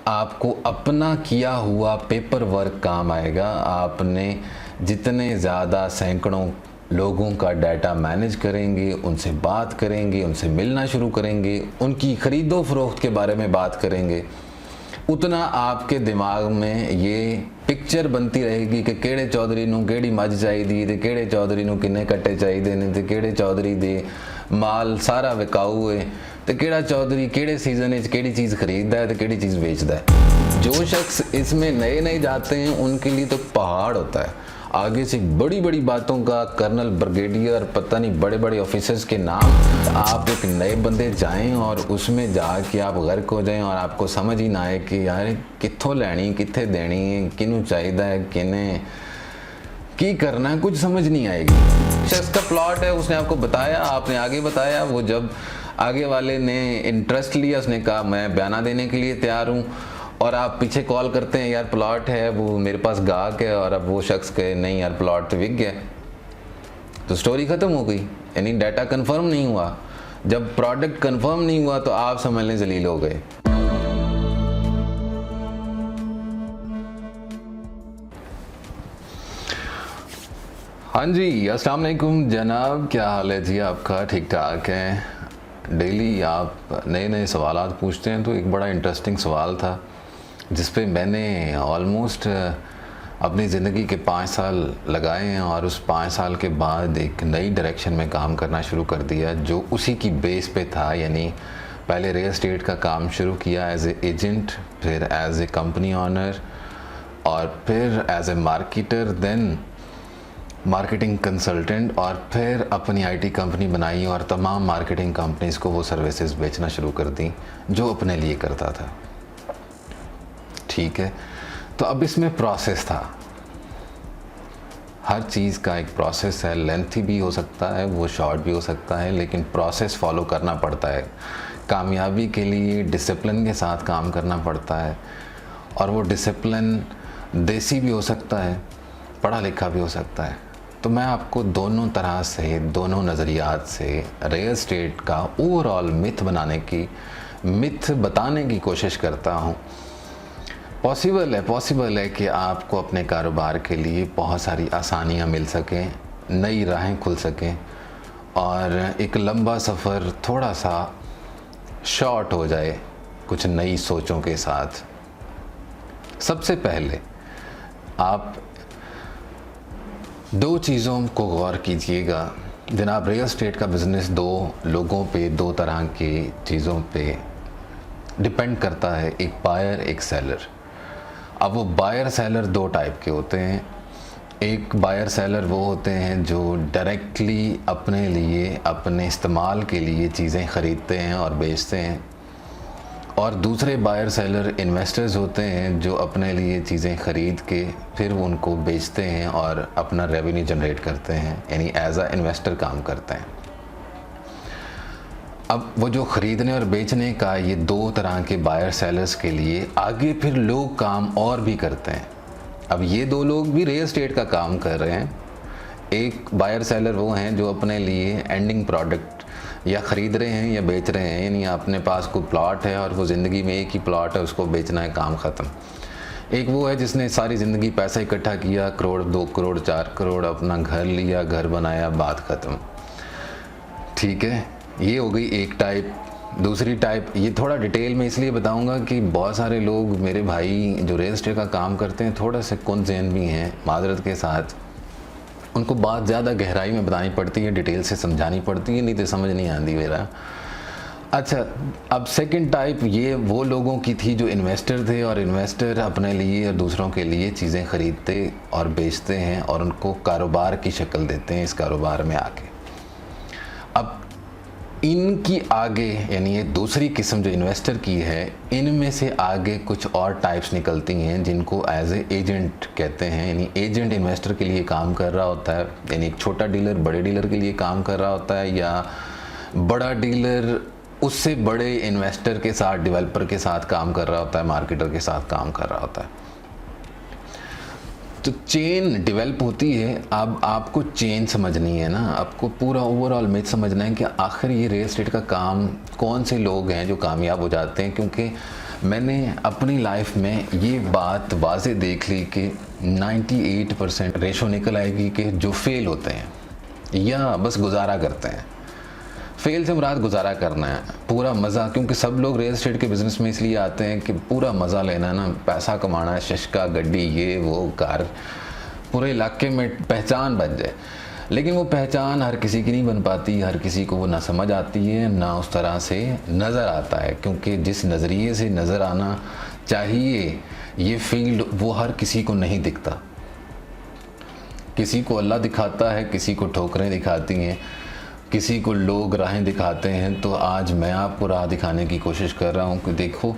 आपको अपना किया हुआ पेपर वर्क काम आएगा। आपने जितने ज़्यादा सैकड़ों लोगों का डाटा मैनेज करेंगे, उनसे बात करेंगे, उनसे मिलना शुरू करेंगे, उनकी ख़रीदो फरोख्त के बारे में बात करेंगे, उतना आपके दिमाग में ये पिक्चर बनती रहेगी कि केड़े चौधरी नूं केड़ी मज चाहिदी ते केड़े चौधरी नूं किन्ने कट्टे चाहिदे ने ते केड़े चौधरी दे माल सारा विकाऊ है ते केड़ा चौधरी केड़े सीजन में केड़ी चीज़ खरीदता है ते केड़ी चीज़ बेचता है। जो शख्स इसमें नए नए जाते हैं उनके लिए तो पहाड़ होता है। आगे से बड़ी बड़ी बातों का कर्नल, ब्रिगेडियर, पता नहीं बड़े बड़े ऑफिसर्स के नाम, आप एक नए बंदे जाएं और उसमें जाके आप गर्क हो जाएं और आपको समझ ही ना आए कि यार कित्थों लैनी कित्थे देनी है, किनू चाहिदा है, किने की करना है, कुछ समझ नहीं आएगी। शख्स का प्लॉट है, उसने आपको बताया, आपने आगे बताया, वो जब आगे वाले ने इंटरेस्ट लिया, उसने कहा मैं बयाना देने के लिए तैयार हूँ, और आप पीछे कॉल करते हैं यार प्लॉट है, वो मेरे पास गाहक है, और अब वो शख्स कहे नहीं यार प्लॉट तो बिक गया, तो स्टोरी ख़त्म हो गई। यानी डाटा कंफर्म नहीं हुआ। जब प्रोडक्ट कंफर्म नहीं हुआ तो आप समझ लें जलील हो गए। हाँ जी, अस्सलाम वालेकुम जनाब, क्या हाल है जी आपका? ठीक ठाक है? डेली आप नए नए सवालात पूछते हैं, तो एक बड़ा इंटरेस्टिंग सवाल था जिस पे मैंने ऑलमोस्ट अपनी ज़िंदगी के 5 साल लगाए हैं, और उस 5 साल के बाद एक नई डायरेक्शन में काम करना शुरू कर दिया जो उसी की बेस पे था। यानी पहले रियल एस्टेट का काम शुरू किया एज ए एजेंट, फिर एज ए कंपनी ऑनर, और फिर as a marketer, then marketing consultant, और फिर अपनी आईटी कंपनी बनाई और तमाम मार्केटिंग कंपनीज़ को वो सर्विसेज बेचना शुरू कर दी जो अपने लिए करता था। ठीक है, तो अब इसमें प्रोसेस था, हर चीज़ का एक प्रोसेस है, लेंथी भी हो सकता है, वो शॉर्ट भी हो सकता है, लेकिन प्रोसेस फॉलो करना पड़ता है। कामयाबी के लिए डिसिप्लिन के साथ काम करना पड़ता है, और वो डिसिप्लिन देसी भी हो सकता है, पढ़ा लिखा भी हो सकता है। तो मैं आपको दोनों तरह से, दोनों नज़रियात से रियल एस्टेट का ओवरऑल मिथ बताने की कोशिश करता हूँ। पॉसिबल है कि आपको अपने कारोबार के लिए बहुत सारी आसानियाँ मिल सकें, नई राहें खुल सकें, और एक लंबा सफ़र थोड़ा सा शॉर्ट हो जाए कुछ नई सोचों के साथ। सबसे पहले आप 2 चीज़ों को गौर कीजिएगा जनाब। रियल एस्टेट का बिज़नेस 2 लोगों पे, 2 तरह की चीज़ों पे डिपेंड करता है, एक बायर, एक सेलर। अब वो बायर सेलर 2 टाइप के होते हैं। एक बायर सेलर वो होते हैं जो डायरेक्टली अपने लिए, अपने इस्तेमाल के लिए चीज़ें ख़रीदते हैं और बेचते हैं, और दूसरे बायर सेलर इन्वेस्टर्स होते हैं जो अपने लिए चीज़ें ख़रीद के फिर वो उनको बेचते हैं और अपना रेवेन्यू जनरेट करते हैं, यानी एज अ इन्वेस्टर काम करते हैं। अब वो जो ख़रीदने और बेचने का, ये 2 तरह के बायर सेलर्स के लिए आगे फिर लोग काम और भी करते हैं। अब ये 2 लोग भी रियल एस्टेट का काम कर रहे हैं। एक बायर सेलर वो हैं जो अपने लिए एंडिंग प्रोडक्ट या ख़रीद रहे हैं या बेच रहे हैं, यानी अपने पास कोई प्लॉट है और वो ज़िंदगी में एक ही प्लॉट है, उसको बेचना है, काम ख़त्म। एक वो है जिसने सारी ज़िंदगी पैसा इकट्ठा किया, करोड़, 2 करोड़, 4 करोड़, अपना घर लिया, घर बनाया, बात ख़त्म। ठीक है, ये हो गई एक टाइप। दूसरी टाइप, ये थोड़ा डिटेल में इसलिए बताऊंगा कि बहुत सारे लोग, मेरे भाई जो रियल एस्टेट का काम करते हैं, थोड़ा से कुन ज़हन भी हैं, माजरत के साथ। उनको बात ज़्यादा गहराई में बतानी पड़ती है, डिटेल से समझानी पड़ती है, नहीं तो समझ नहीं आती मेरा। अच्छा, अब सेकंड टाइप ये वो लोगों की थी जो इन्वेस्टर थे, और इन्वेस्टर अपने लिए और दूसरों के लिए चीज़ें ख़रीदते और बेचते हैं और उनको कारोबार की शक्ल देते हैं इस कारोबार में आके। अब इनकी आगे, यानी ये दूसरी किस्म जो इन्वेस्टर की है, इनमें से आगे कुछ और टाइप्स निकलती हैं जिनको एज ए एजेंट कहते हैं। यानी एजेंट इन्वेस्टर के लिए काम कर रहा होता है, यानी एक छोटा डीलर बड़े डीलर के लिए काम कर रहा होता है, या बड़ा डीलर उससे बड़े इन्वेस्टर के साथ, डेवलपर के साथ काम कर रहा होता है, मार्केटर के साथ काम कर रहा होता है। तो चेन डेवलप होती है। अब आपको चेन समझनी है ना, आपको पूरा ओवरऑल मैच समझना है कि आखिर ये रियल एस्टेट का काम, कौन से लोग हैं जो कामयाब हो जाते हैं। क्योंकि मैंने अपनी लाइफ में ये बात वाज़े देख ली कि 98% रेशो निकल आएगी कि जो फेल होते हैं या बस गुजारा करते हैं। फेल से मुराद गुजारा करना है, पूरा मज़ा, क्योंकि सब लोग रियल एस्टेट के बिज़नेस में इसलिए आते हैं कि पूरा मज़ा लेना है ना, पैसा कमाना है, शशका गड्डी ये वो कार, पूरे इलाके में पहचान बन जाए। लेकिन वो पहचान हर किसी की नहीं बन पाती, हर किसी को वो ना समझ आती है ना उस तरह से नज़र आता है, क्योंकि जिस नज़रिए से नज़र आना चाहिए ये फील्ड वो हर किसी को नहीं दिखता। किसी को अल्लाह दिखाता है, किसी को ठोकरें दिखाती हैं, किसी को लोग राहें दिखाते हैं। तो आज मैं आपको राह दिखाने की कोशिश कर रहा हूँ कि देखो,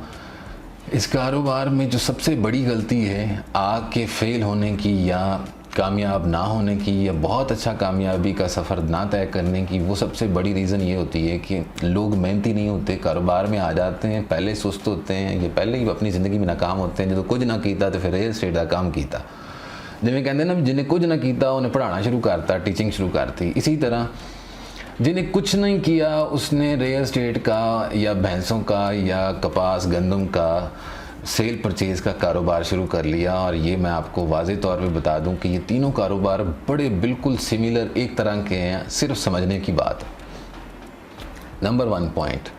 इस कारोबार में जो सबसे बड़ी गलती है आके फेल होने की या कामयाब ना होने की या बहुत अच्छा कामयाबी का सफ़र ना तय करने की, वो सबसे बड़ी रीज़न ये होती है कि लोग मेहनती नहीं होते, कारोबार में आ जाते हैं, पहले सुस्त होते हैं, ये पहले ही अपनी ज़िंदगी में नाकाम होते हैं। जो कुछ ना कीता तो फिर रियल एस्टेट का काम कीता, जिन्हें कहते हैं ना, जिन्हें कुछ ना कीता उन्हें पढ़ाना शुरू करता, टीचिंग शुरू करती। इसी तरह जिन्हें कुछ नहीं किया उसने रियल एस्टेट का या भैंसों का या कपास गंदम का सेल परचेज़ का कारोबार शुरू कर लिया। और ये मैं आपको वाज़े तौर पे बता दूं कि ये तीनों कारोबार बड़े बिल्कुल सिमिलर एक तरह के हैं, सिर्फ समझने की बात। नंबर 1 पॉइंट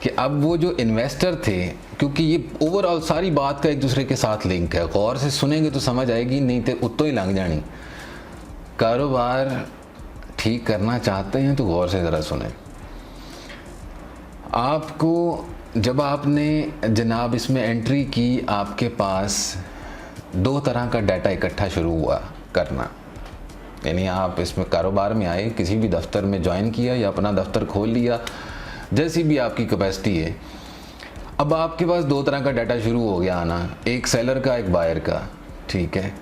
कि अब वो जो इन्वेस्टर थे, क्योंकि ये ओवरऑल सारी बात का एक दूसरे के साथ लिंक है, गौर से सुनेंगे तो समझ आएगी, नहीं तो उत्तों ही लंघ जानी। कारोबार ठीक करना चाहते हैं तो गौर से ज़रा सुने। आपको जब आपने जनाब इसमें एंट्री की, आपके पास 2 तरह का डाटा इकट्ठा शुरू हुआ करना। यानी आप इसमें कारोबार में आए, किसी भी दफ्तर में ज्वाइन किया या अपना दफ्तर खोल लिया, जैसी भी आपकी कैपेसिटी है। अब आपके पास 2 तरह का डाटा शुरू हो गया आना, एक सेलर का, एक बायर का। ठीक है,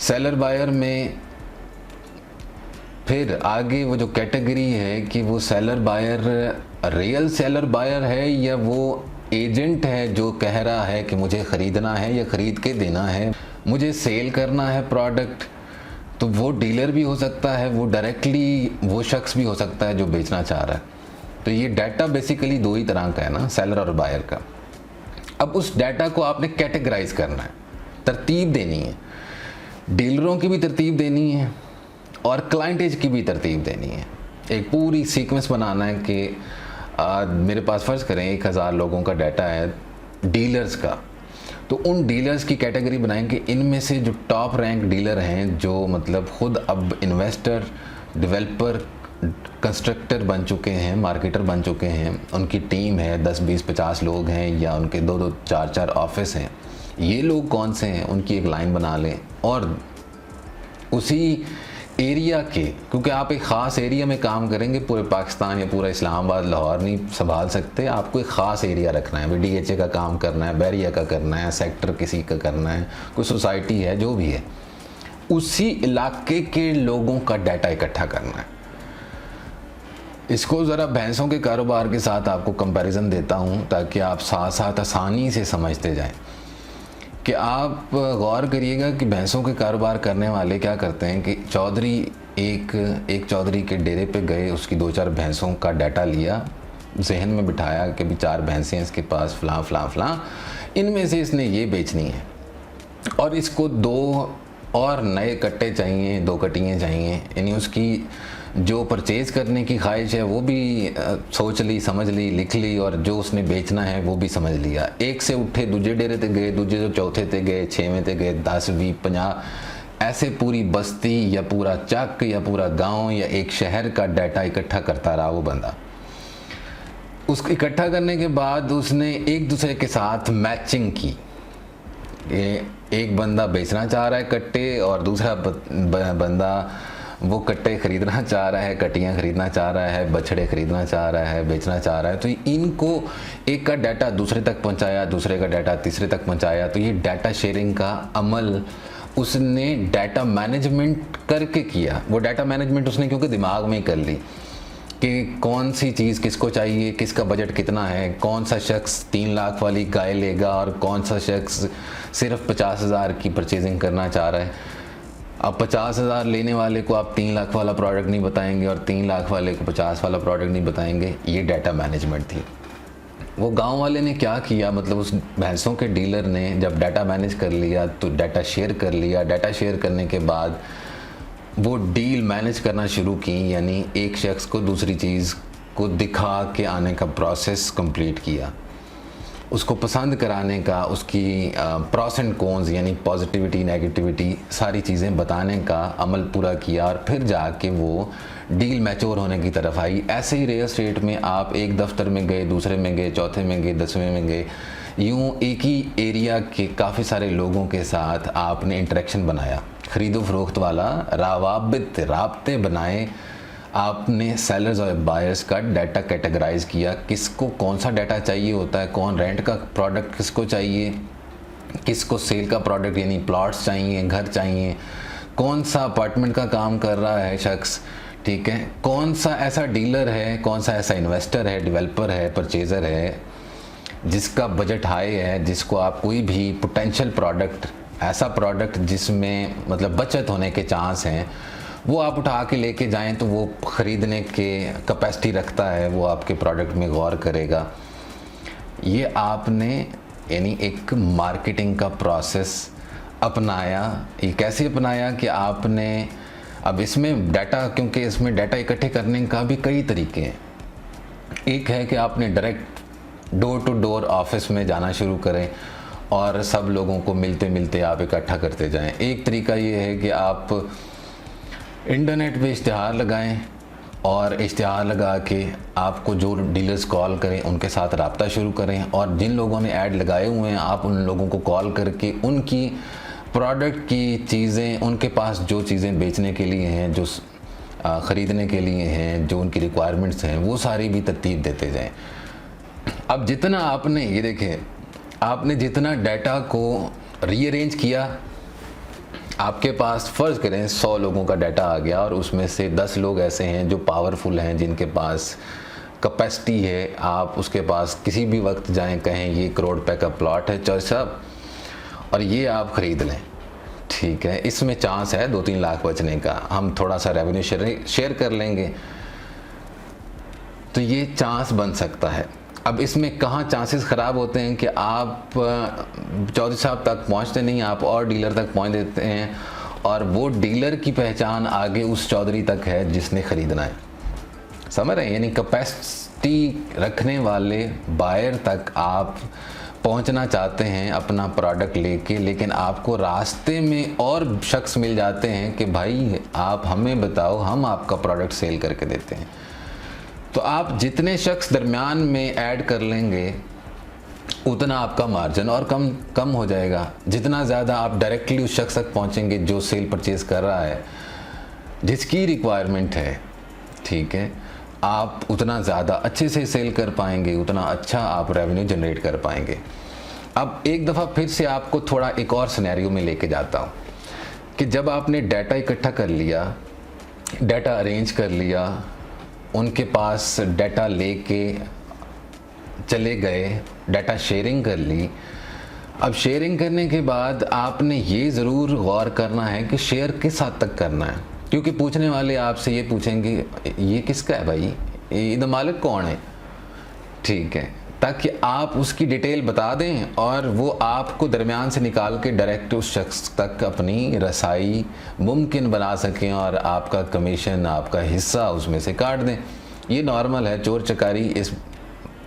सेलर बायर में फिर आगे वो जो कैटेगरी है कि वो seller buyer real seller buyer है या वो एजेंट है जो कह रहा है कि मुझे ख़रीदना है या ख़रीद के देना है, मुझे सेल करना है प्रोडक्ट। तो वो डीलर भी हो सकता है, वो डायरेक्टली वो शख्स भी हो सकता है जो बेचना चाह रहा है। तो ये डाटा बेसिकली 2 ही तरह का है ना, सेलर और बायर का। अब उस डाटा को आपने कैटेगराइज करना है, तरतीब देनी है, डीलरों की भी तरतीब देनी है और क्लाइंटेज की भी तरतीब देनी है। एक पूरी सीक्वेंस बनाना है कि मेरे पास फ़र्ज़ करें 1000 लोगों का डाटा है डीलर्स का, तो उन डीलर्स की कैटेगरी बनाएंगे। इनमें से जो टॉप रैंक डीलर हैं, जो मतलब ख़ुद अब इन्वेस्टर, डेवलपर, कंस्ट्रक्टर बन चुके हैं, मार्केटर बन चुके हैं, उनकी टीम है 10, 20, 50 लोग हैं या उनके 2, 4 ऑफिस हैं, ये लोग कौन से हैं उनकी एक लाइन बना लें। और उसी एरिया के, क्योंकि आप एक ख़ास एरिया में काम करेंगे, पूरे पाकिस्तान या पूरा इस्लामाबाद, लाहौर नहीं संभाल सकते, आपको एक ख़ास एरिया रखना है। DHA का काम करना है, बैरिया का करना है, सेक्टर किसी का करना है, कोई सोसाइटी है, जो भी है, उसी इलाके के लोगों का डाटा इकट्ठा करना है। इसको ज़रा भैंसों के कारोबार के साथ आपको कंपैरिजन देता हूँ ताकि आप साथ साथ आसानी से समझते जाएं। कि आप गौर करिएगा कि भैंसों के कारोबार करने वाले क्या करते हैं कि चौधरी एक चौधरी के डेरे पे गए, उसकी 2-4 भैंसों का डाटा लिया, जहन में बिठाया कि भी 4 भैंसें हैं इसके पास, फ़लाँ फ़लाँ फ़लाँ, इनमें से इसने ये बेचनी है और इसको 2 और नए कट्टे चाहिए, 2 कटियाँ चाहिए। यानी उसकी जो परचेज़ करने की ख्वाहिश है वो भी सोच ली, समझ ली, लिख ली, और जो उसने बेचना है वो भी समझ लिया। एक से उठे दूजे डेरे ते गए, दूजे जो चौथे ते गए, 6वें ते गए, 10, 20, 50, ऐसे पूरी बस्ती या पूरा चक या पूरा गांव या एक शहर का डाटा इकट्ठा करता रहा वो बंदा। उसको इकट्ठा करने के बाद उसने एक दूसरे के साथ मैचिंग की। एक बंदा बेचना चाह रहा है कट्टे और दूसरा बंदा वो कट्टे ख़रीदना चाह रहा है, कटियाँ ख़रीदना चाह रहा है, बछड़े ख़रीदना चाह रहा है, बेचना चाह रहा है। तो इनको एक का डाटा दूसरे तक पहुंचाया, दूसरे का डाटा तीसरे तक पहुंचाया। तो ये डाटा शेयरिंग का अमल उसने डाटा मैनेजमेंट करके किया। वो डाटा मैनेजमेंट उसने क्योंकि दिमाग में ही कर ली कि कौन सी चीज़ किसको चाहिए, किसका बजट कितना है, कौन सा शख्स 3 लाख वाली गाय लेगा और कौन सा शख्स सिर्फ 50,000 की परचेजिंग करना चाह रहा है। अब 50,000 लेने वाले को आप 3 लाख वाला प्रोडक्ट नहीं बताएंगे और 3 लाख वाले को 50 वाला प्रोडक्ट नहीं बताएंगे। ये डाटा मैनेजमेंट थी। वो गांव वाले ने क्या किया, मतलब उस भैंसों के डीलर ने जब डाटा मैनेज कर लिया तो डाटा शेयर कर लिया। डाटा शेयर करने के बाद वो डील मैनेज करना शुरू की, यानी एक शख्स को दूसरी चीज़ को दिखा के आने का प्रोसेस कंप्लीट किया, उसको पसंद कराने का, उसकी प्रॉस एंड कॉन्स यानी पॉजिटिविटी नेगेटिविटी सारी चीज़ें बताने का अमल पूरा किया, और फिर जाके वो डील मैच्योर होने की तरफ आई। ऐसे ही रियल एस्टेट में आप एक दफ्तर में गए, दूसरे में गए, चौथे में गए, 10वें में गए, यूँ एक ही एरिया के काफ़ी सारे लोगों के साथ आपने इंटरेक्शन बनाया, ख़रीदो फरोख्त वाला राब्ते बनाए। आपने सेलर्स और बायर्स का डाटा कैटेगराइज किया, किसको कौन सा डाटा चाहिए होता है, कौन रेंट का प्रोडक्ट किसको चाहिए, किसको सेल का प्रोडक्ट यानी प्लॉट्स चाहिए, घर चाहिए, कौन सा अपार्टमेंट का काम कर रहा है शख्स, ठीक है, कौन सा ऐसा डीलर है, कौन सा ऐसा इन्वेस्टर है, डेवलपर है, परचेज़र है जिसका बजट हाई है, जिसको आप कोई भी पोटेंशियल प्रोडक्ट, ऐसा प्रोडक्ट जिसमें मतलब बचत होने के चांस हैं, वो आप उठा के लेके जाएं तो वो ख़रीदने के कैपेसिटी रखता है, वो आपके प्रोडक्ट में गौर करेगा। ये आपने यानी एक मार्केटिंग का प्रोसेस अपनाया। ये कैसे अपनाया कि आपने अब इसमें डाटा, क्योंकि इसमें डाटा इकट्ठे करने का भी कई तरीके हैं। एक है कि आपने direct door to door office में जाना शुरू करें और सब लोगों को मिलते मिलते आप इकट्ठा करते जाएं। एक तरीका ये है कि आप इंटरनेट पे इश्तिहार लगाएं और इश्तिहार लगा के आपको जो डीलर्स कॉल करें उनके साथ रब्ता शुरू करें, और जिन लोगों ने ऐड लगाए हुए हैं आप उन लोगों को कॉल करके उनकी प्रोडक्ट की चीज़ें, उनके पास जो चीज़ें बेचने के लिए हैं, जो ख़रीदने के लिए हैं, जो उनकी रिक्वायरमेंट्स हैं, वो सारी भी तरतीब देते जाएं। अब जितना आपने ये देखें, आपने जितना डाटा को रीअरेंज किया, आपके पास फ़र्ज़ करें 100 लोगों का डाटा आ गया और उसमें से 10 लोग ऐसे हैं जो पावरफुल हैं, जिनके पास कैपेसिटी है। आप उसके पास किसी भी वक्त जाएं, कहें ये करोड़ रुपए का प्लॉट है चौधरी साहब और ये आप ख़रीद लें, ठीक है, इसमें चांस है 2-3 लाख बचने का, हम थोड़ा सा रेवेन्यू शेयर कर लेंगे, तो ये चांस बन सकता है। अब इसमें कहाँ चांसेस ख़राब होते हैं कि आप चौधरी साहब तक पहुँचते नहीं, आप और डीलर तक पहुँच देते हैं और वो डीलर की पहचान आगे उस चौधरी तक है जिसने ख़रीदना है, समझ रहे हैं? यानी कैपेसिटी रखने वाले बायर तक आप पहुंचना चाहते हैं अपना प्रोडक्ट लेके, लेकिन आपको रास्ते में और शख्स मिल जाते हैं कि भाई आप हमें बताओ, हम आपका प्रोडक्ट सेल करके देते हैं। तो आप जितने शख्स दरमियान में ऐड कर लेंगे उतना आपका मार्जिन और कम हो जाएगा। जितना ज़्यादा आप डायरेक्टली उस शख्स तक पहुंचेंगे जो सेल परचेज़ कर रहा है, जिसकी रिक्वायरमेंट है, ठीक है, आप उतना ज़्यादा अच्छे से सेल कर पाएंगे, उतना अच्छा आप रेवेन्यू जनरेट कर पाएंगे। अब एक दफ़ा फिर से आपको थोड़ा एक और सिनेरियो में लेके जाता हूँ कि जब आपने डाटा इकट्ठा कर लिया, डाटा अरेंज कर लिया, उनके पास डाटा लेके चले गए, डाटा शेयरिंग कर ली। अब शेयरिंग करने के बाद आपने ये ज़रूर गौर करना है कि शेयर किस हद तक करना है, क्योंकि पूछने वाले आपसे ये पूछेंगे ये किसका है भाई, ये मालिक कौन है, ठीक है, ताकि आप उसकी डिटेल बता दें और वो आपको दरमियान से निकाल के डायरेक्ट उस शख्स तक अपनी रसाई मुमकिन बना सकें और आपका कमीशन, आपका हिस्सा उसमें से काट दें। ये नॉर्मल है, चोर चकारी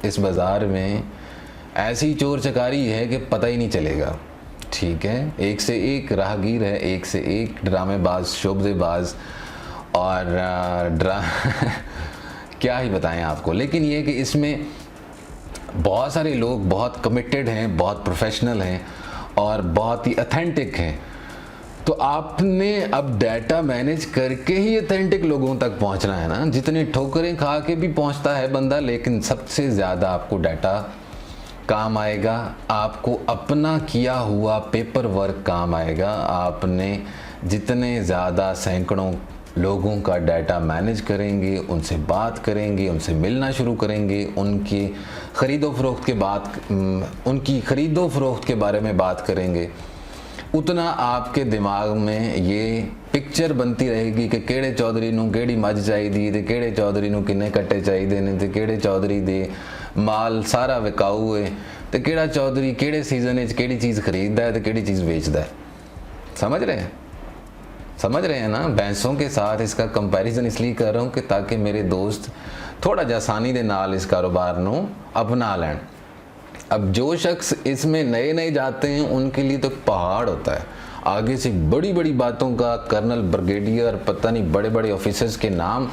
इस बाज़ार में ऐसी चोर चकारी है कि पता ही नहीं चलेगा, ठीक है। एक से एक राहगीर है, एक से एक ड्रामेबाज, शोबजेबाज और क्या ही बताएं आपको। लेकिन ये कि इसमें बहुत सारे लोग बहुत कमिटेड हैं, बहुत प्रोफेशनल हैं और बहुत ही ऑथेंटिक हैं। तो आपने अब डाटा मैनेज करके ही ऑथेंटिक लोगों तक पहुंचना है ना। जितनी ठोकरें खा के भी पहुंचता है बंदा, लेकिन सबसे ज़्यादा आपको डाटा काम आएगा, आपको अपना किया हुआ पेपर वर्क काम आएगा। आपने जितने ज़्यादा सैकड़ों लोगों का डाटा मैनेज करेंगे, उनसे बात करेंगे, उनसे मिलना शुरू करेंगे, उनकी ख़रीदो फ़रोख्त के बारे में बात करेंगे, उतना आपके दिमाग में ये पिक्चर बनती रहेगी कि केड़े चौधरी नूं केड़ी मज चाहिदी ते केड़े चौधरी नूं किन्ने कट्टे चाहिए ने ते केड़े चौधरी दे माल सारा विकाऊ है, तो केड़ा चौधरी केड़े सीजन केड़ी चीज़ खरीदता है तो केड़ी चीज़ बेचता है। समझ रहे हैं ना। भैंसों के साथ इसका कंपैरिजन इसलिए कर रहा हूँ कि ताकि मेरे दोस्त थोड़ा जिहा आसानी दे नाल इस कारोबार नू अपना लैन। अब जो शख्स इसमें नए जाते हैं उनके लिए तो पहाड़ होता है, आगे से बड़ी बड़ी बातों का कर्नल, ब्रिगेडियर, पता नहीं बड़े बड़े ऑफिसर्स के नाम,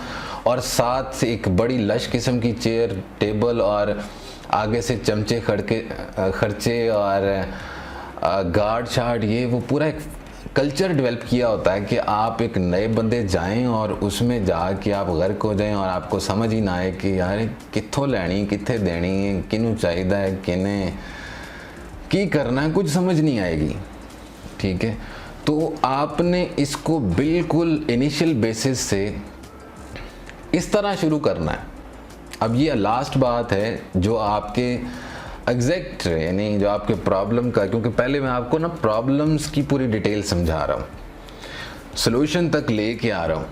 और साथ से एक बड़ी लश किस्म की चेयर टेबल, और आगे से चमचे खर्चे और गार्ड शार्ड, ये वो पूरा एक कल्चर डेवलप किया होता है कि आप एक नए बंदे जाएं और उसमें जाके आप गर्क हो जाएं और आपको समझ ही ना आए कि यार कित्थों लैनी कित्थे देनी, किनू चाहिदा है, किने की करना है, कुछ समझ नहीं आएगी। ठीक है, तो आपने इसको बिल्कुल इनिशियल बेसिस से इस तरह शुरू करना है। अब ये लास्ट बात है जो आपके एग्जैक्ट यानी जो आपके प्रॉब्लम का, क्योंकि पहले मैं आपको ना प्रॉब्लम्स की पूरी डिटेल समझा रहा हूँ, सॉल्यूशन तक लेके आ रहा हूँ।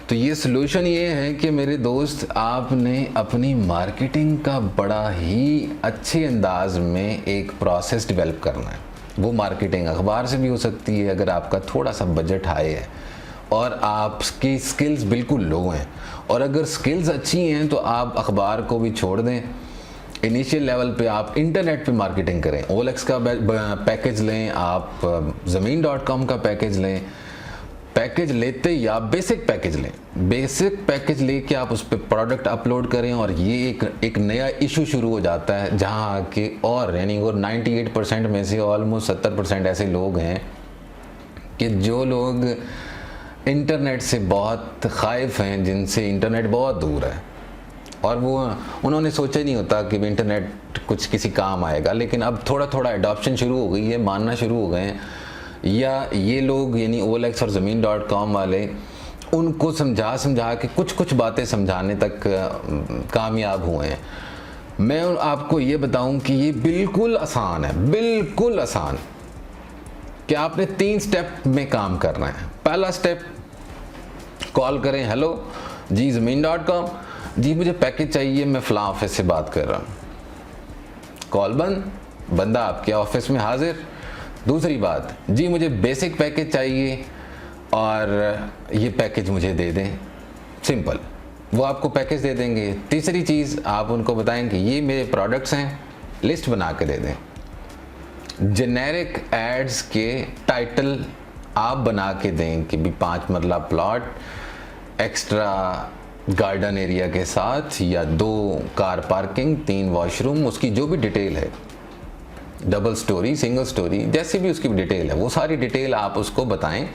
तो ये सॉल्यूशन ये है कि मेरे दोस्त, आपने अपनी मार्केटिंग का बड़ा ही अच्छे अंदाज में एक प्रोसेस डेवलप करना है। वो मार्केटिंग अखबार से भी हो सकती है अगर आपका थोड़ा सा बजट हाई है और आपकी स्किल्स बिल्कुल लो हैं, और अगर स्किल्स अच्छी हैं तो आप अखबार को भी छोड़ दें। इनिशियल लेवल पे आप इंटरनेट पे मार्केटिंग करें, OLX का पैकेज लें, आप ज़मीन.com का पैकेज लें, पैकेज लेते या बेसिक पैकेज लें। बेसिक पैकेज लेके आप उस पर प्रोडक्ट अपलोड करें और ये एक नया इशू शुरू हो जाता है जहाँ के, और यानी वो 98% में से ऑलमोस्ट 70% ऐसे लोग हैं कि जो लोग इंटरनेट से बहुत खाइफ हैं, जिनसे इंटरनेट बहुत दूर है, और वो उन्होंने सोचा ही नहीं होता कि इंटरनेट कुछ किसी काम आएगा। लेकिन अब थोड़ा थोड़ा एडॉप्शन शुरू हो गई है, मानना शुरू हो गए हैं, या ये लोग यानी OLX और ज़मीन.com वाले उनको समझा के कुछ बातें समझाने तक कामयाब हुए हैं। मैं आपको ये बताऊं कि ये बिल्कुल आसान है, बिल्कुल आसान, कि आपने 3 स्टेप में काम करना है। पहला स्टेप, कॉल करें, हेलो जी ज़मीन.com, जी मुझे पैकेज चाहिए, मैं फ़लाँ ऑफिस से बात कर रहा हूँ। कॉल बंद, बंदा आपके ऑफिस में हाजिर। दूसरी बात, जी मुझे बेसिक पैकेज चाहिए और ये पैकेज मुझे दे दें, सिंपल, वो आपको पैकेज दे देंगे। तीसरी चीज़, आप उनको बताएंगे ये मेरे प्रोडक्ट्स हैं, लिस्ट बना के दे दें। जेनेरिक एड्स के टाइटल आप बना के दें कि भी 5 मरला प्लॉट, एक्स्ट्रा गार्डन एरिया के साथ, या 2 कार पार्किंग, 3 वॉशरूम, उसकी जो भी डिटेल है, डबल स्टोरी, सिंगल स्टोरी, जैसे भी उसकी डिटेल है, वो सारी डिटेल आप उसको बताएं।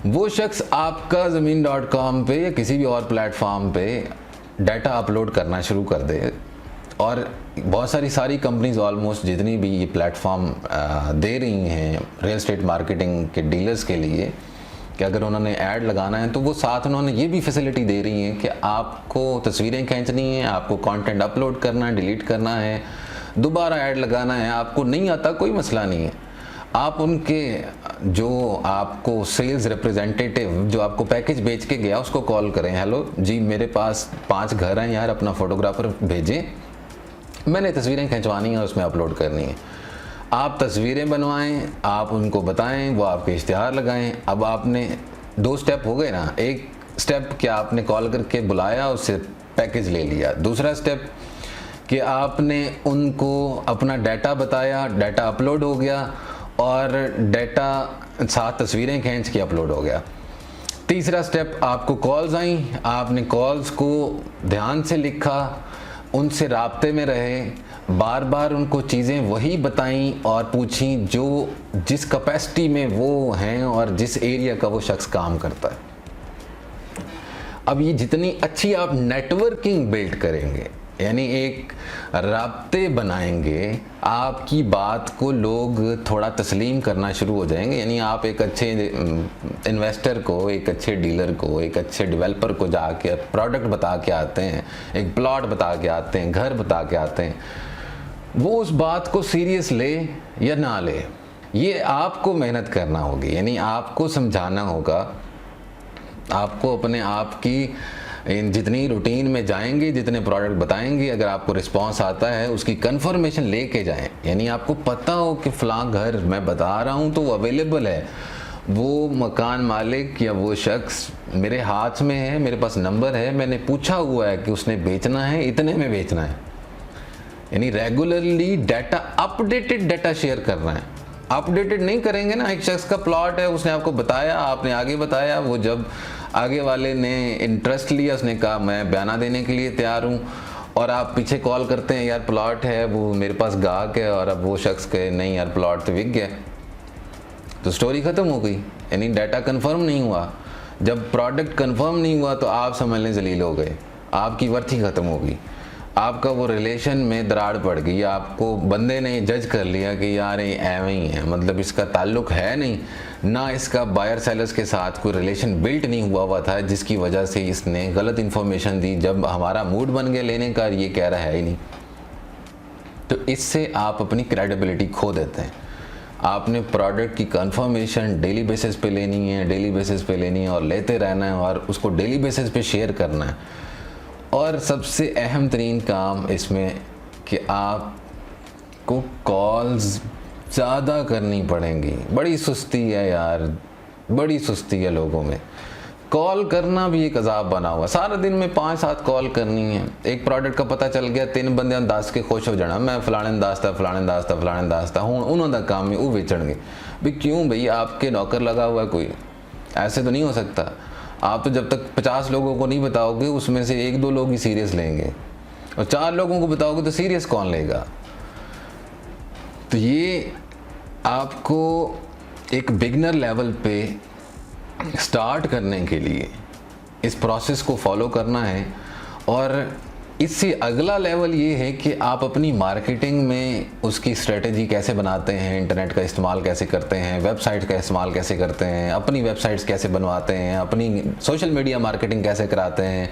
वो शख्स आपका ज़मीन.com पे या किसी भी और प्लेटफॉर्म पे डाटा अपलोड करना शुरू कर दे। और बहुत सारी कंपनीज ऑलमोस्ट जितनी भी ये प्लेटफॉर्म दे रही हैं रियल एस्टेट मार्केटिंग के डीलर्स के लिए, कि अगर उन्होंने ऐड लगाना है तो वो साथ उन्होंने ये भी फैसिलिटी दे रही हैं कि आपको तस्वीरें खींचनी है, आपको कंटेंट अपलोड करना है, डिलीट करना है, दोबारा ऐड लगाना है, आपको नहीं आता कोई मसला नहीं है। आप उनके जो आपको सेल्स रिप्रेजेंटेटिव जो आपको पैकेज बेच के गया उसको कॉल करें, हेलो जी मेरे पास 5 घर हैं यार, अपना फोटोग्राफर भेजें, मैंने तस्वीरें खिंचवानी है, उसमें अपलोड करनी है। आप तस्वीरें बनवाएं, आप उनको बताएं, वो आपके इश्तिहार लगाएं। अब आपने 2 स्टेप हो गए ना। एक स्टेप कि आपने कॉल करके बुलाया, उससे पैकेज ले लिया। दूसरा स्टेप कि आपने उनको अपना डाटा बताया, डाटा अपलोड हो गया और डाटा साथ तस्वीरें खींच के अपलोड हो गया। तीसरा स्टेप, आपको कॉल्स आई, आपने कॉल्स को ध्यान से लिखा, उनसे राब्ते में रहे, बार बार उनको चीज़ें वही बताई और पूछी जो जिस कैपेसिटी में वो हैं और जिस एरिया का वो शख्स काम करता है। अब ये जितनी अच्छी आप नेटवर्किंग बिल्ड करेंगे, यानी एक राब्ते बनाएंगे, आपकी बात को लोग थोड़ा तस्लीम करना शुरू हो जाएंगे। यानी आप एक अच्छे इन्वेस्टर को, एक अच्छे डीलर को, एक अच्छे डेवलपर को जाके प्रोडक्ट बता के आते हैं, एक प्लॉट बता के आते हैं, घर बता के आते हैं, वो उस बात को सीरियस ले या ना ले, ये आपको मेहनत करना होगी। यानी आपको समझाना होगा, आपको अपने आप की इन जितनी रूटीन में जाएंगे, जितने प्रोडक्ट बताएंगे, अगर आपको रिस्पांस आता है उसकी कंफर्मेशन लेके जाएं। यानी आपको पता हो कि फ़लाँ घर मैं बता रहा हूँ तो वो अवेलेबल है, वो मकान मालिक या वो शख्स मेरे हाथ में है, मेरे पास नंबर है, मैंने पूछा हुआ है कि उसने बेचना है, इतने में बेचना है। यानी regularly data, updated data share कर रहे हैं। अपडेटेड नहीं करेंगे ना, एक शख्स का प्लॉट है, उसने आपको बताया, आपने आगे बताया, वो जब आगे वाले ने इंटरेस्ट लिया, उसने कहा मैं बयाना देने के लिए तैयार हूँ, और आप पीछे कॉल करते हैं यार प्लॉट है, वो मेरे पास गाहक है, और अब वो शख्स कहे नहीं यार प्लॉट तो बिक गया, तो स्टोरी ख़त्म हो गई। यानी डाटा कंफर्म नहीं हुआ। जब प्रोडक्ट कंफर्म नहीं हुआ तो आप समझ लें जलील हो गए, आपकी वर्थ ही ख़त्म होगी, आपका वो रिलेशन में दरार पड़ गई, आपको बंदे ने जज कर लिया कि यार ये एवं ही है, मतलब इसका ताल्लुक है नहीं, ना इसका बायर सेलर्स के साथ कोई रिलेशन बिल्ट नहीं हुआ था, जिसकी वजह से इसने गलत इन्फॉर्मेशन दी। जब हमारा मूड बन गया लेने का, ये कह रहा है ही नहीं, तो इससे आप अपनी क्रेडिबिलिटी खो देते हैं। आपने प्रोडक्ट की कंफर्मेशन डेली बेसिस पे लेनी है, डेली बेसिस पे लेनी है, और लेते रहना है, और उसको डेली बेसिस पे शेयर करना है। और सबसे अहम तरीन काम इसमें कि आपको कॉल्स ज़्यादा करनी पड़ेंगी। बड़ी सुस्ती है यार, बड़ी सुस्ती है लोगों में। कॉल करना भी एक अजाब बना हुआ, सारा दिन में 5-7 कॉल करनी है। एक प्रोडक्ट का पता चल गया, 3 बंदे दस के खुश हो जाना, मैं फलाने दास्ता फलाने दास्ता फलाने दास्ता हूँ, उन्होंने काम ही वो बेचणगे भी। क्यों भाई, आपके नौकर लगा हुआ है कोई? ऐसे तो नहीं हो सकता। आप तो जब तक 50 लोगों को नहीं बताओगे, उसमें से 1-2 लोग ही सीरियस लेंगे, और 4 लोगों को बताओगे तो सीरियस कौन लेगा? तो ये आपको एक बिगनर लेवल पे स्टार्ट करने के लिए इस प्रोसेस को फॉलो करना है। और इससे अगला लेवल ये है कि आप अपनी मार्केटिंग में उसकी स्ट्रेटजी कैसे बनाते हैं, इंटरनेट का इस्तेमाल कैसे करते हैं, वेबसाइट का इस्तेमाल कैसे करते हैं, अपनी वेबसाइट्स कैसे बनवाते हैं, अपनी सोशल मीडिया मार्केटिंग कैसे कराते हैं,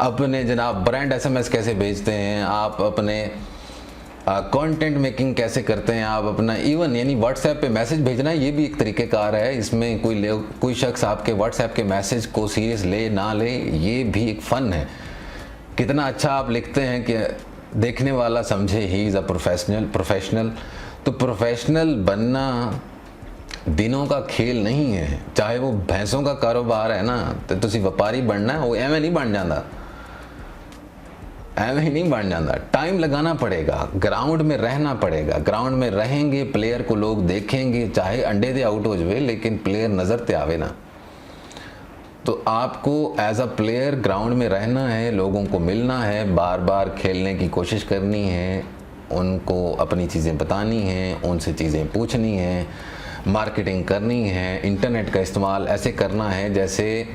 अपने जनाब ब्रांड एसएमएस कैसे भेजते हैं, आप अपने कंटेंट मेकिंग कैसे करते हैं, आप अपना इवन यानी व्हाट्सएप पे मैसेज भेजना, ये भी एक तरीक़ेकार है। इसमें कोई शख्स आपके व्हाट्सएप के मैसेज को सीरियस ले ना ले, ये भी एक फ़न है। कितना अच्छा आप लिखते हैं कि देखने वाला समझे ही इज़ अ प्रोफेशनल। तो प्रोफेशनल बनना दिनों का खेल नहीं है। चाहे वो भैंसों का कारोबार है ना, तो तुसी व्यापारी बनना है, वो एवं नहीं बन जाता, एवं ही नहीं बन जाता। टाइम लगाना पड़ेगा, ग्राउंड में रहना पड़ेगा। ग्राउंड में रहेंगे, प्लेयर को लोग देखेंगे, चाहे अंडे दे आउट हो जाए, लेकिन प्लेयर नज़र ते आवे ना। तो आपको एज अ प्लेयर ग्राउंड में रहना है, लोगों को मिलना है, बार बार खेलने की कोशिश करनी है, उनको अपनी चीज़ें बतानी हैं, उनसे चीज़ें पूछनी हैं, मार्केटिंग करनी है, इंटरनेट का इस्तेमाल ऐसे करना है जैसे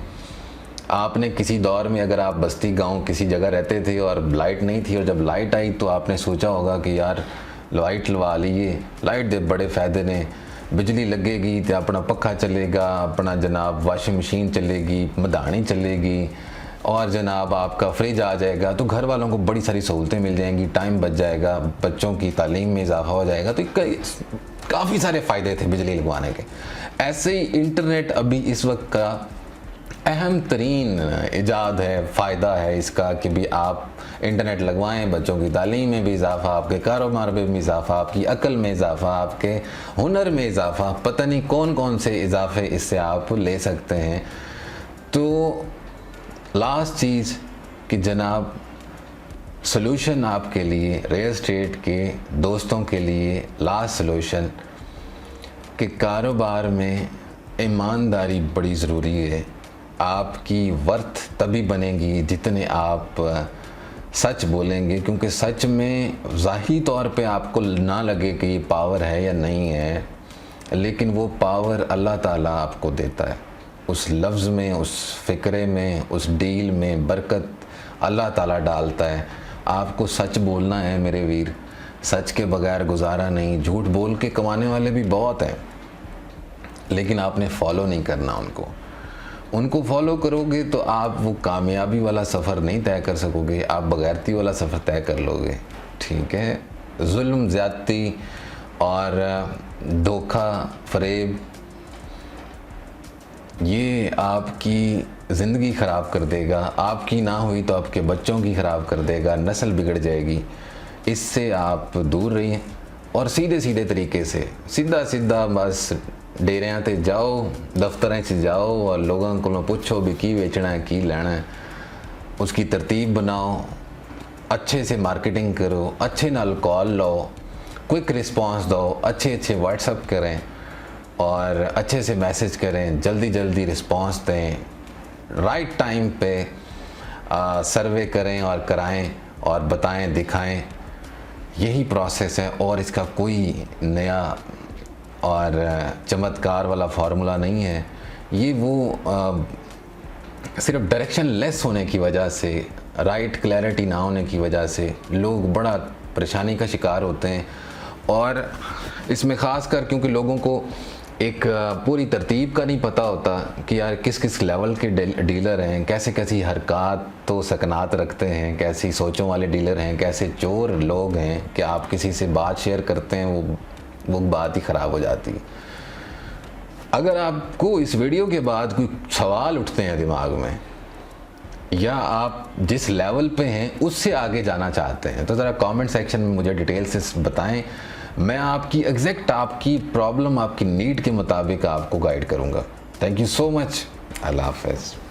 आपने किसी दौर में, अगर आप बस्ती गांव किसी जगह रहते थे और लाइट नहीं थी, और जब लाइट आई तो आपने सोचा होगा कि यार लाइट लवा लीजिए, लाइट दे बड़े फ़ायदे ने, बिजली लगेगी तो अपना पखा चलेगा, अपना जनाब वाशिंग मशीन चलेगी, मधानी चलेगी, और जनाब आपका फ्रिज आ जाएगा, तो घर वालों को बड़ी सारी सहूलतें मिल जाएंगी, टाइम बच जाएगा, बच्चों की तालीम में इजाफा हो जाएगा। तो काफ़ी सारे फ़ायदे थे बिजली लगवाने के। ऐसे ही इंटरनेट अभी इस वक्त का अहम तरीन इजाद है, फ़ायदा है इसका कि भी आप इंटरनेट लगवाएं, बच्चों की तालीम में भी इजाफा, आपके कारोबार में भी इजाफा, आपकी अकल में इजाफा, आपके हुनर में इजाफा, पता नहीं कौन कौन से इजाफे इससे आप ले सकते हैं। तो लास्ट चीज़ कि जनाब सलूशन आपके लिए, रियल एस्टेट के दोस्तों के लिए लास्ट सलूशन कि कारोबार में ईमानदारी बड़ी ज़रूरी है। आपकी वर्थ तभी बनेगी जितने आप सच बोलेंगे, क्योंकि सच में ज़ाहिरी तौर पे आपको ना लगे कि ये पावर है या नहीं है, लेकिन वो पावर अल्लाह ताला आपको देता है। उस लफ्ज़ में, उस फ़िक्रे में, उस डील में बरकत अल्लाह ताला डालता है। आपको सच बोलना है मेरे वीर, सच के बगैर गुजारा नहीं। झूठ बोल के कमाने वाले भी बहुत हैं, लेकिन आपने फॉलो नहीं करना उनको फॉलो करोगे तो आप वो कामयाबी वाला सफ़र नहीं तय कर सकोगे, आप बगैरती वाला सफ़र तय कर लोगे। ठीक है, जुल्म, ज़्यादती और धोखा, फरेब, ये आपकी ज़िंदगी ख़राब कर देगा, आपकी ना हुई तो आपके बच्चों की ख़राब कर देगा, नस्ल बिगड़ जाएगी। इससे आप दूर रहिए और सीधे सीधे तरीके से सीधा सीधा बस डेरियां ते जाओ, दफ्तरें च जाओ और लोगों को पूछो भी की बेचना है की लेना है, उसकी तरतीब बनाओ, अच्छे से मार्केटिंग करो, अच्छे नाल कॉल लो, क्विक रिस्पांस दो, अच्छे व्हाट्सअप करें और अच्छे से मैसेज करें, जल्दी जल्दी रिस्पांस दें, राइट टाइम पे सर्वे करें और कराएं और बताएं, दिखाएं। यही प्रोसेस है और इसका कोई नया और चमत्कार वाला फार्मूला नहीं है। ये वो सिर्फ डायरेक्शन लेस होने की वजह से, राइट क्लैरिटी ना होने की वजह से लोग बड़ा परेशानी का शिकार होते हैं। और इसमें ख़ास कर क्योंकि लोगों को एक पूरी तरतीब का नहीं पता होता कि यार किस किस लेवल के डीलर हैं, कैसे कैसी हरकत तो सकनात रखते हैं, कैसी सोचों वाले डीलर हैं, कैसे चोर लोग हैं कि आप किसी से बात शेयर करते हैं वो बात ही ख़राब हो जाती है। अगर आपको इस वीडियो के बाद कोई सवाल उठते हैं दिमाग में या आप जिस लेवल पे हैं उससे आगे जाना चाहते हैं तो ज़रा कमेंट सेक्शन में मुझे डिटेल से बताएं। मैं आपकी एग्जैक्ट आपकी प्रॉब्लम, आपकी नीड के मुताबिक आपको गाइड करूंगा। Thank you so much. Allah हाफ़िज़।